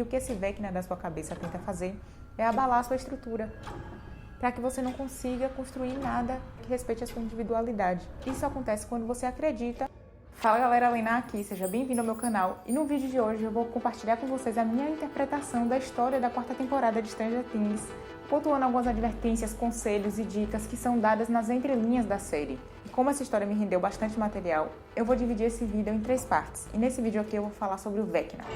E o que esse Vecna da sua cabeça tenta fazer é abalar a sua estrutura, para que você não consiga construir nada que respeite a sua individualidade. Isso acontece quando você acredita. Fala galera, Lena aqui, seja bem-vindo ao meu canal. E no vídeo de hoje eu vou compartilhar com vocês a minha interpretação da história da 4ª temporada de Stranger Things, pontuando algumas advertências, conselhos e dicas que são dadas nas entrelinhas da série. E como essa história me rendeu bastante material, eu vou dividir esse vídeo em 3 partes. E nesse vídeo aqui eu vou falar sobre o Vecna.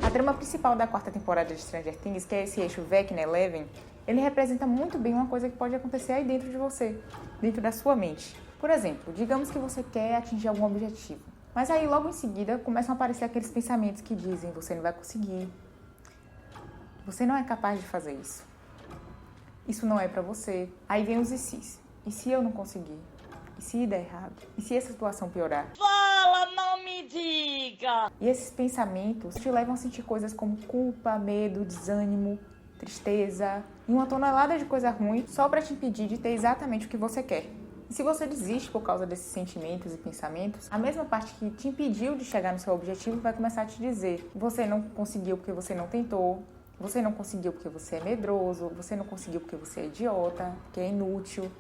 A trama principal da 4ª temporada de Stranger Things, que é esse eixo Vecna-Eleven, ele representa muito bem uma coisa que pode acontecer aí dentro de você, dentro da sua mente. Por exemplo, digamos que você quer atingir algum objetivo, mas aí logo em seguida começam a aparecer aqueles pensamentos que dizem: você não vai conseguir, você não é capaz de fazer isso não é pra você. Aí vem os e se eu não conseguir? E se der errado? E se essa situação piorar? Fala, não me diga! E esses pensamentos te levam a sentir coisas como culpa, medo, desânimo, tristeza e uma tonelada de coisa ruim só para te impedir de ter exatamente o que você quer. E se você desiste por causa desses sentimentos e pensamentos, a mesma parte que te impediu de chegar no seu objetivo vai começar a te dizer: você não conseguiu porque você não tentou, você não conseguiu porque você é medroso, você não conseguiu porque você é idiota, que é inútil.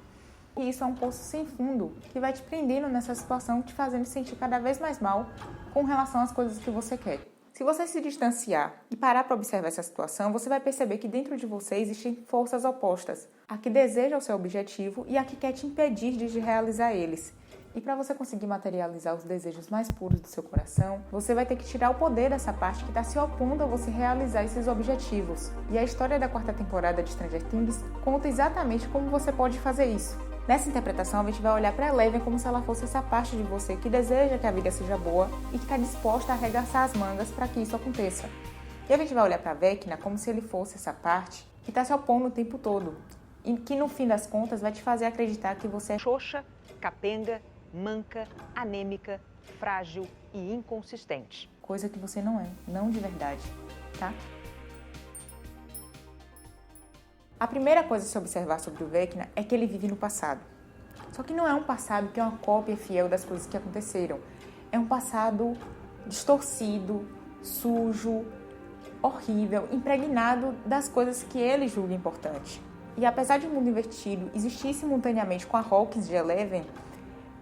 E isso é um poço sem fundo que vai te prendendo nessa situação, te fazendo sentir cada vez mais mal com relação às coisas que você quer. Se você se distanciar e parar para observar essa situação, você vai perceber que dentro de você existem forças opostas, a que deseja o seu objetivo e a que quer te impedir de realizar eles. E para você conseguir materializar os desejos mais puros do seu coração, você vai ter que tirar o poder dessa parte que está se opondo a você realizar esses objetivos. E a história da 4ª temporada de Stranger Things conta exatamente como você pode fazer isso. Nessa interpretação, a gente vai olhar para Eleven como se ela fosse essa parte de você que deseja que a vida seja boa e que está disposta a arregaçar as mangas para que isso aconteça. E a gente vai olhar para Vecna como se ele fosse essa parte que está se opondo o tempo todo e que no fim das contas vai te fazer acreditar que você é xoxa, capenga, manca, anêmica, frágil e inconsistente. Coisa que você não é, não de verdade, tá? A primeira coisa a se observar sobre o Vecna é que ele vive no passado. Só que não é um passado que é uma cópia fiel das coisas que aconteceram. É um passado distorcido, sujo, horrível, impregnado das coisas que ele julga importante. E apesar de o mundo invertido existir simultaneamente com a Hawkins de Eleven,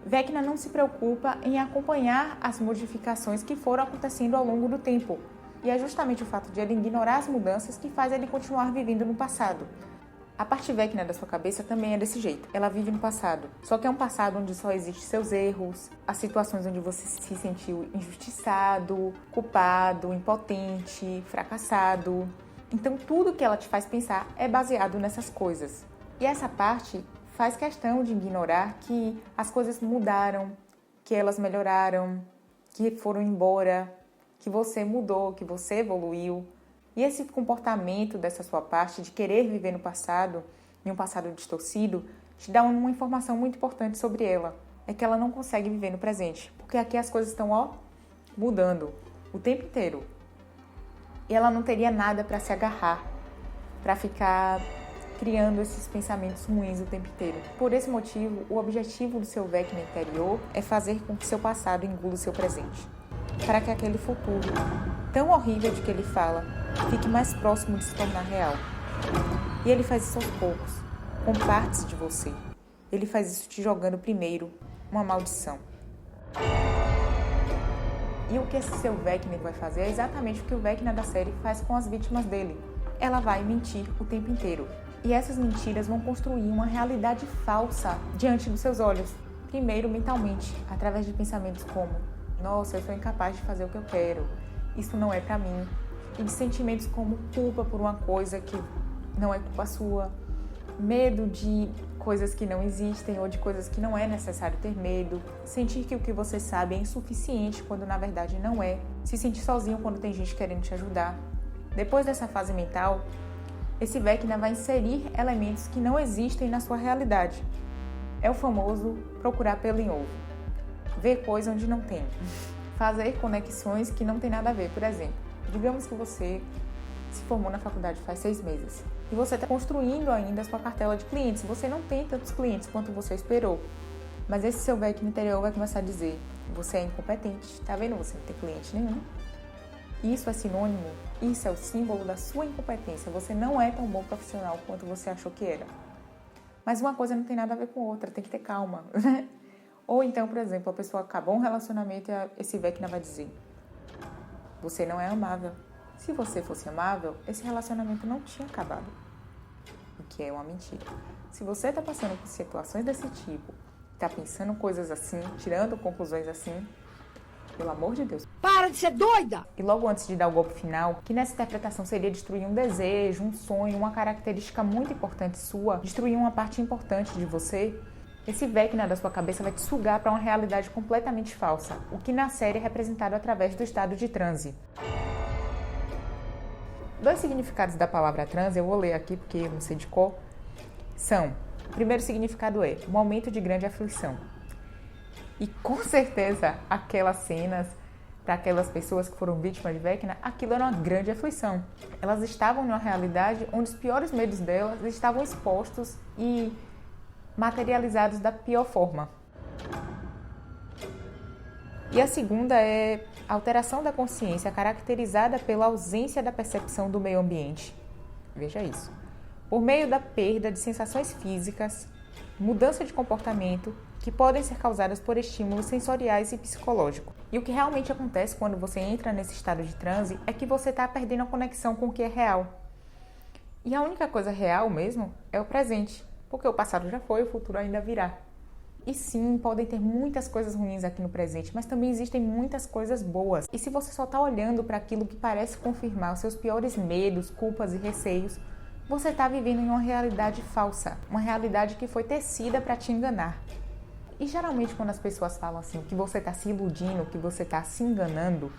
Vecna não se preocupa em acompanhar as modificações que foram acontecendo ao longo do tempo. E é justamente o fato de ele ignorar as mudanças que faz ele continuar vivendo no passado. A parte Vecna da sua cabeça também é desse jeito. Ela vive no passado. Só que é um passado onde só existem seus erros, as situações onde você se sentiu injustiçado, culpado, impotente, fracassado. Então tudo que ela te faz pensar é baseado nessas coisas. E essa parte faz questão de ignorar que as coisas mudaram, que elas melhoraram, que foram embora, que você mudou, que você evoluiu. E esse comportamento dessa sua parte de querer viver no passado, em um passado distorcido, te dá uma informação muito importante sobre ela. É que ela não consegue viver no presente, porque aqui as coisas estão, mudando o tempo inteiro. E ela não teria nada para se agarrar, para ficar criando esses pensamentos ruins o tempo inteiro. Por esse motivo, o objetivo do seu Vecna interior é fazer com que seu passado engula o seu presente, para que aquele futuro, tão horrível de que ele fala, fique mais próximo de se tornar real. E ele faz isso aos poucos, com partes de você. Ele faz isso te jogando primeiro uma maldição. E o que esse seu Vecna vai fazer é exatamente o que o Vecna da série faz com as vítimas dele. Ela vai mentir o tempo inteiro. E essas mentiras vão construir uma realidade falsa diante dos seus olhos. Primeiro mentalmente, através de pensamentos como: nossa, eu sou incapaz de fazer o que eu quero, isso não é pra mim. E de sentimentos como culpa por uma coisa que não é culpa sua, medo de coisas que não existem ou de coisas que não é necessário ter medo, sentir que o que você sabe é insuficiente quando na verdade não é, se sentir sozinho quando tem gente querendo te ajudar. Depois dessa fase mental, esse Vecna vai inserir elementos que não existem na sua realidade. É o famoso procurar pelo em ovo. Ver coisa onde não tem. Fazer conexões que não tem nada a ver. Por exemplo, digamos que você se formou na faculdade faz 6 meses e você está construindo ainda a sua cartela de clientes. Você não tem tantos clientes quanto você esperou. Mas esse seu Vecna interior vai começar a dizer: você é incompetente, tá vendo? Você não tem cliente nenhum. Isso é sinônimo, isso é o símbolo da sua incompetência. Você não é tão bom profissional quanto você achou que era. Mas uma coisa não tem nada a ver com outra, tem que ter calma, né? Ou então, por exemplo, a pessoa acabou um relacionamento e esse Vecna vai dizer: você não é amável. Se você fosse amável, esse relacionamento não tinha acabado. O que é uma mentira. Se você está passando por situações desse tipo, está pensando coisas assim, tirando conclusões assim, pelo amor de Deus, Para de ser doida! E logo antes de dar o golpe final, que nessa interpretação seria destruir um desejo, um sonho, uma característica muito importante sua, destruir uma parte importante de você, esse Vecna da sua cabeça vai te sugar para uma realidade completamente falsa, o que na série é representado através do estado de transe. 2 significados da palavra transe, eu vou ler aqui porque eu não sei de cor, são: o primeiro significado é momento de grande aflição. E com certeza aquelas cenas, para aquelas pessoas que foram vítimas de Vecna, aquilo era uma grande aflição. Elas estavam numa realidade onde os piores medos delas estavam expostos e materializados da pior forma. E a segunda é a alteração da consciência caracterizada pela ausência da percepção do meio ambiente. Veja isso. Por meio da perda de sensações físicas, mudança de comportamento, que podem ser causadas por estímulos sensoriais e psicológicos. E o que realmente acontece quando você entra nesse estado de transe é que você está perdendo a conexão com o que é real. E a única coisa real mesmo é o presente, porque o passado já foi, o futuro ainda virá. E sim, podem ter muitas coisas ruins aqui no presente, mas também existem muitas coisas boas. E se você só está olhando para aquilo que parece confirmar os seus piores medos, culpas e receios, você está vivendo em uma realidade falsa, uma realidade que foi tecida para te enganar. E geralmente quando as pessoas falam assim, que você está se iludindo, que você está se enganando,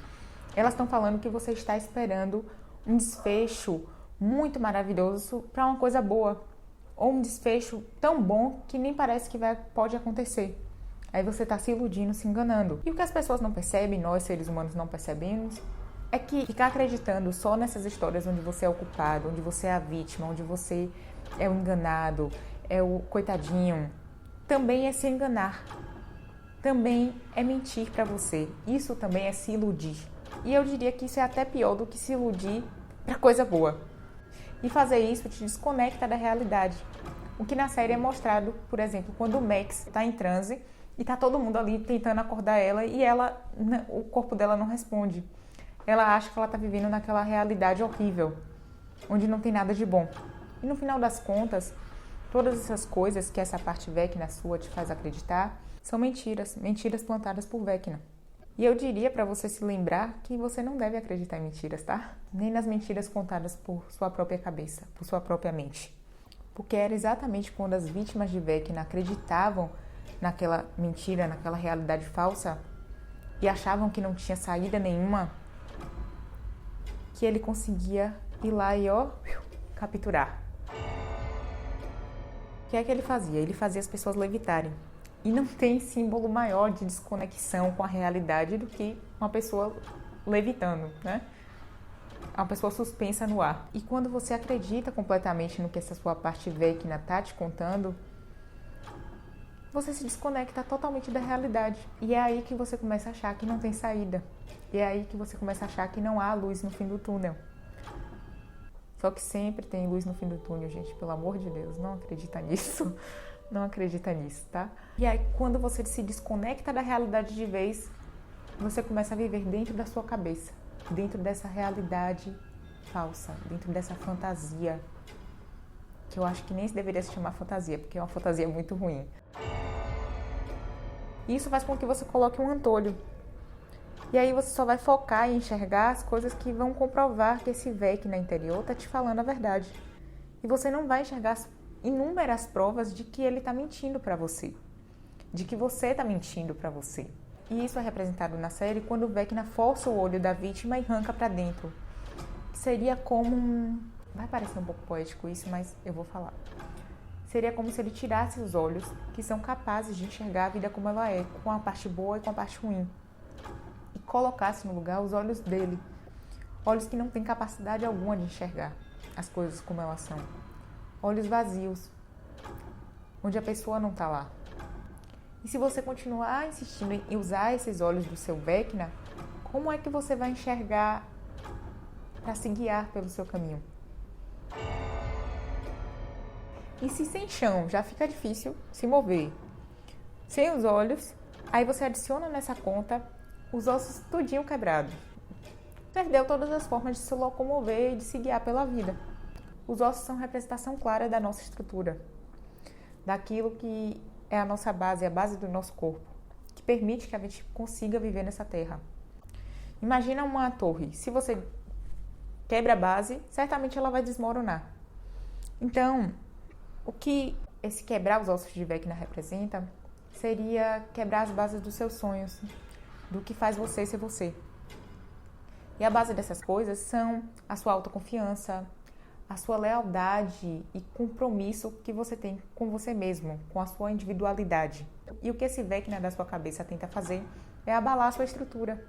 elas estão falando que você está esperando um desfecho muito maravilhoso para uma coisa boa. Ou um desfecho tão bom que nem parece que pode acontecer. Aí você está se iludindo, se enganando. E o que as pessoas não percebem, nós seres humanos não percebemos, é que ficar acreditando só nessas histórias onde você é o culpado, onde você é a vítima, onde você é o enganado, é o coitadinho, também é se enganar. Também é mentir para você. Isso também é se iludir. E eu diria que isso é até pior do que se iludir para coisa boa. E fazer isso te desconecta da realidade. O que na série é mostrado, por exemplo, quando o Max está em transe e está todo mundo ali tentando acordar ela e o corpo dela não responde. Ela acha que ela está vivendo naquela realidade horrível, onde não tem nada de bom. E no final das contas, todas essas coisas que essa parte Vecna sua te faz acreditar são mentiras, mentiras plantadas por Vecna. E eu diria para você se lembrar que você não deve acreditar em mentiras, tá? Nem nas mentiras contadas por sua própria cabeça, por sua própria mente. Porque era exatamente quando as vítimas de Vecna acreditavam naquela mentira, naquela realidade falsa e achavam que não tinha saída nenhuma, que ele conseguia ir lá e capturar. O que é que ele fazia? Ele fazia as pessoas levitarem. E não tem símbolo maior de desconexão com a realidade do que uma pessoa levitando, né? Uma pessoa suspensa no ar. E quando você acredita completamente no que essa sua parte Vecna está te contando, você se desconecta totalmente da realidade. E é aí que você começa a achar que não tem saída. E é aí que você começa a achar que não há luz no fim do túnel. Só que sempre tem luz no fim do túnel, gente. Pelo amor de Deus, não acredita nisso. Não acredita nisso, tá? E aí, quando você se desconecta da realidade de vez, você começa a viver dentro da sua cabeça, dentro dessa realidade falsa, dentro dessa fantasia, que eu acho que nem se deveria se chamar fantasia, porque é uma fantasia muito ruim. E isso faz com que você coloque um antolho. E aí você só vai focar em enxergar as coisas que vão comprovar que esse Vecna interior tá te falando a verdade. E você não vai enxergar inúmeras provas de que ele está mentindo para você, de que você está mentindo para você. E isso é representado na série quando o Vecna força o olho da vítima e arranca para dentro. Seria como vai parecer um pouco poético isso, mas eu vou falar. Seria como se ele tirasse os olhos que são capazes de enxergar a vida como ela é, com a parte boa e com a parte ruim, e colocasse no lugar os olhos dele, olhos que não têm capacidade alguma de enxergar as coisas como elas são. Olhos vazios, onde a pessoa não está lá. E se você continuar insistindo em usar esses olhos do seu Vecna, como é que você vai enxergar para se guiar pelo seu caminho. E se sem chão já fica difícil se mover, sem os olhos, aí você adiciona nessa conta os ossos tudinho quebrado. Perdeu todas as formas de se locomover e de se guiar pela vida. Os ossos são representação clara da nossa estrutura, daquilo que é a nossa base, a base do nosso corpo, que permite que a gente consiga viver nessa terra. Imagina uma torre. Se você quebra a base, certamente ela vai desmoronar. Então, o que esse quebrar os ossos de Vecna representa seria quebrar as bases dos seus sonhos, do que faz você ser você. E a base dessas coisas são a sua autoconfiança, a sua lealdade e compromisso que você tem com você mesmo, com a sua individualidade. E o que esse Vecna da sua cabeça tenta fazer é abalar a sua estrutura,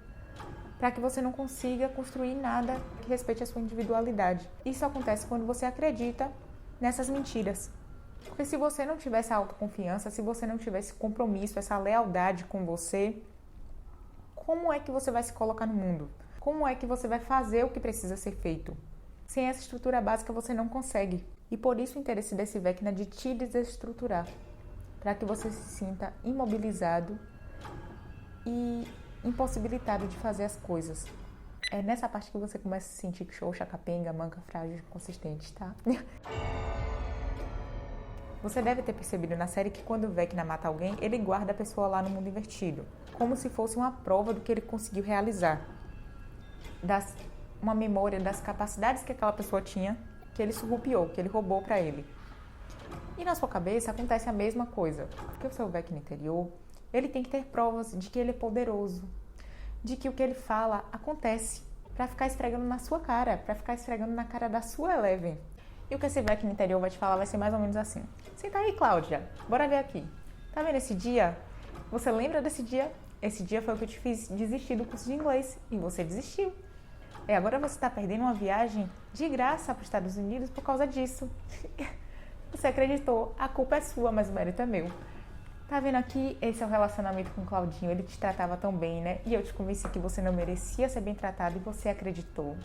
para que você não consiga construir nada que respeite a sua individualidade. Isso acontece quando você acredita nessas mentiras. Porque se você não tiver essa autoconfiança, se você não tiver esse compromisso, essa lealdade com você, como é que você vai se colocar no mundo? Como é que você vai fazer o que precisa ser feito? Sem essa estrutura básica você não consegue. E por isso o interesse desse Vecna de te desestruturar, para que você se sinta imobilizado e impossibilitado de fazer as coisas. É nessa parte que você começa a se sentir xoxa, capenga, manca, frágil, inconsistente, tá? Você deve ter percebido na série que quando o Vecna mata alguém, ele guarda a pessoa lá no mundo invertido, como se fosse uma prova do que ele conseguiu realizar. Uma memória das capacidades que aquela pessoa tinha, que ele surrupiou, que ele roubou para ele. E na sua cabeça acontece a mesma coisa, porque o seu Vecna interior, ele tem que ter provas de que ele é poderoso, de que o que ele fala acontece, para ficar esfregando na sua cara, para ficar esfregando na cara da sua Eleven. E o que esse Vecna interior vai te falar vai ser mais ou menos assim. Senta aí, Cláudia, bora ver aqui. Tá vendo esse dia? Você lembra desse dia? Esse dia foi o que eu te fiz desistir do curso de inglês, e você desistiu. E agora você está perdendo uma viagem de graça para os Estados Unidos por causa disso. Você acreditou, a culpa é sua, mas o mérito é meu. Tá vendo aqui? Esse é o relacionamento com o Claudinho. Ele te tratava tão bem, né? E eu te convenci que você não merecia ser bem tratado e você acreditou.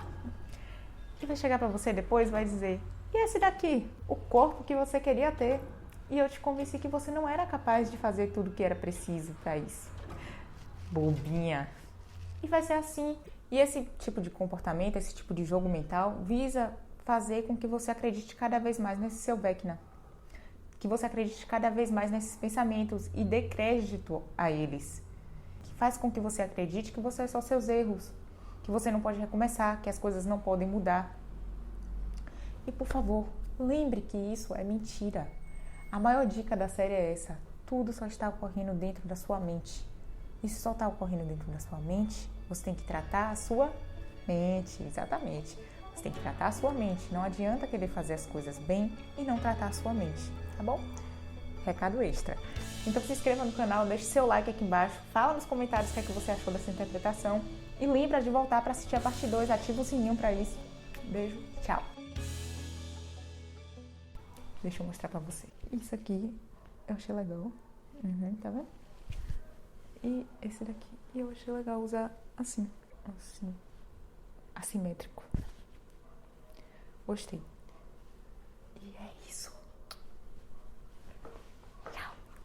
E vai chegar pra você depois e vai dizer: e esse daqui? O corpo que você queria ter. E eu te convenci que você não era capaz de fazer tudo o que era preciso pra isso. Bobinha. E vai ser assim. E esse tipo de comportamento, esse tipo de jogo mental, visa fazer com que você acredite cada vez mais nesse seu Vecna. Que você acredite cada vez mais nesses pensamentos e dê crédito a eles. Que faz com que você acredite que você é só seus erros, que você não pode recomeçar, que as coisas não podem mudar. E por favor, lembre que isso é mentira. A maior dica da série é essa: tudo só está ocorrendo dentro da sua mente. E se só está ocorrendo dentro da sua mente, você tem que tratar a sua mente, exatamente. Você tem que tratar a sua mente. Não adianta querer fazer as coisas bem e não tratar a sua mente, tá bom? Recado extra. Então se inscreva no canal, deixe seu like aqui embaixo, fala nos comentários o que é que você achou dessa interpretação e lembra de voltar para assistir a parte 2, ativa o sininho para isso. Beijo, tchau. Deixa eu mostrar pra você. Isso aqui eu achei legal. Tá vendo? E esse daqui eu achei legal usar assim, assimétrico. Gostei. E é